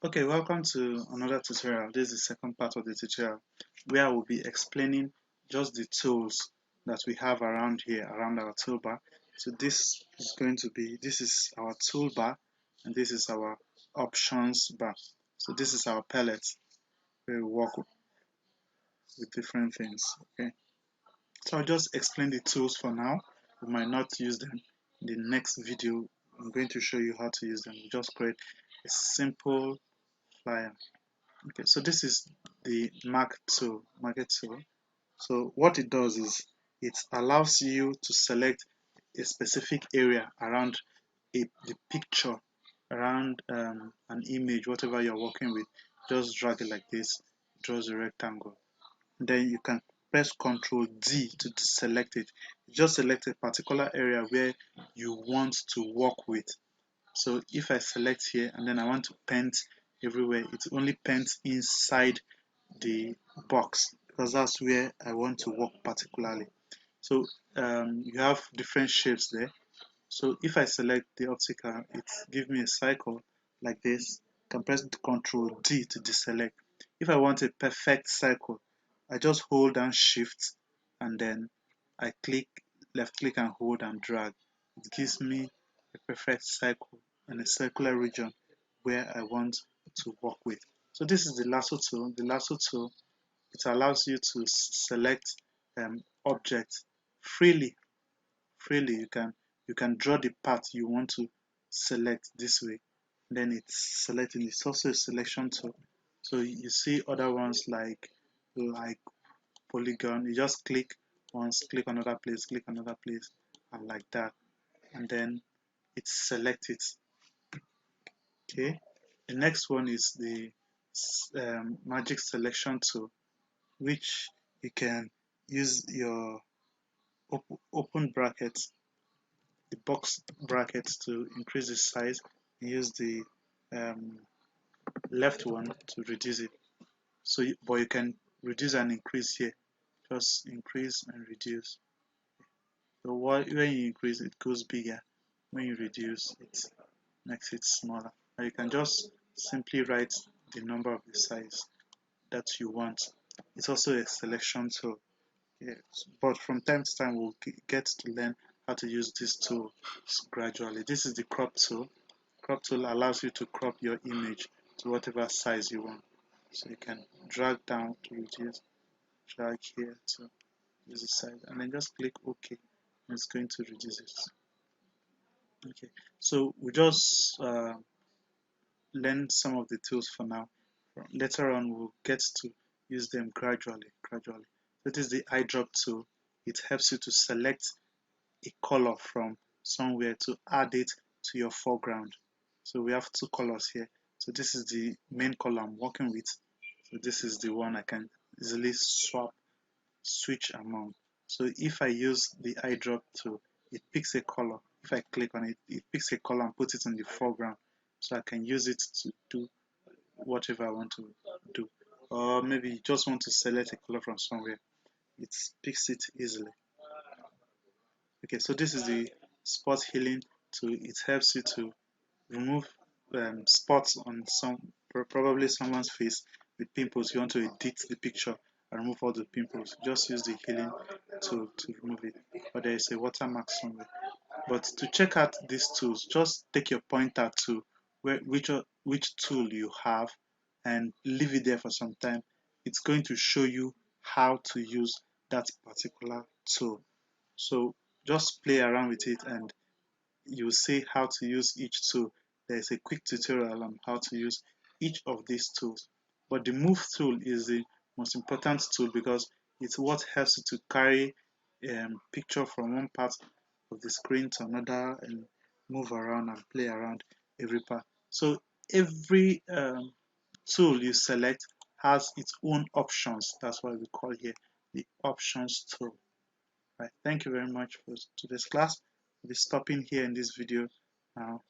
Okay, welcome to another tutorial. This is the second part of the tutorial where I will be explaining just the tools that we have around here, around our toolbar. So this is our toolbar and this is our options bar. So this is our palette where we work with different things. Okay, so I'll just explain the tools for now. We might not use them. In the next video, I'm going to show you how to use them. We just create a simple flyer. Okay, so this is the market tool. So what it does is it allows you to select a specific area around the picture, around an image, whatever you're working with. Just drag it like this, draws a rectangle. Then you can press Ctrl D to select it. Just select a particular area where you want to work with. So if I select here and then I want to paint everywhere, it only paints inside the box because that's where I want to work particularly. So you have different shapes there. So if I select the optical, it gives me a cycle like this. I can press Ctrl D to deselect. If I want a perfect cycle, I just hold down Shift and then I left click and hold and drag. It gives me a perfect cycle and a circular region where I want to work with. So this is the lasso tool. The lasso tool, it allows you to select objects freely. You can draw the path you want to select this way. Then it's selecting. It's also a selection tool. So you see other ones like polygon. You just click once, click another place, and like that, and then it selects it. Okay. The next one is the magic selection tool, which you can use your open brackets, the box brackets to increase the size, and use the um, left one to reduce it. So, but you can reduce and increase here. Just increase and reduce. So when you increase, it goes bigger. When you reduce, it makes it smaller. Or you can just simply write the number of the size that you want. It's also a selection tool. Yes, but from time to time we'll get to learn how to use this tool gradually. This is the crop tool. Crop tool allows you to crop your image to whatever size you want. So you can drag down to reduce, drag here to reduce the size, and then just click OK. And it's going to reduce it. Okay, so we just learn some of the tools for now. Later on, we'll get to use them gradually. That is the eyedrop tool. It helps you to select a color from somewhere to add it to your foreground. So we have two colors here. So this is the main color I'm working with. So this is the one I can easily switch among. So if I use the eyedrop tool, it picks a color. If I click on it, it picks a color and puts it in the foreground. So I can use it to do whatever I want to do. Or maybe you just want to select a color from somewhere. It picks it easily. Okay, so this is the spot healing tool. It helps you to remove spots on probably someone's face with pimples. You want to edit the picture and remove all the pimples. Just use the healing tool to remove it. Or there is a watermark somewhere. But to check out these tools, just take your pointer to which tool you have and leave it there for some time. It's going to show you how to use that particular tool. So just play around with it and you'll see how to use each tool. There's a quick tutorial on how to use each of these tools. But the move tool is the most important tool because it's what helps you to carry picture from one part of the screen to another and move around and play around every part. So every tool you select has its own options. That's why we call here the options tool. Right. Thank you very much for today's class. We'll be stopping here in this video now.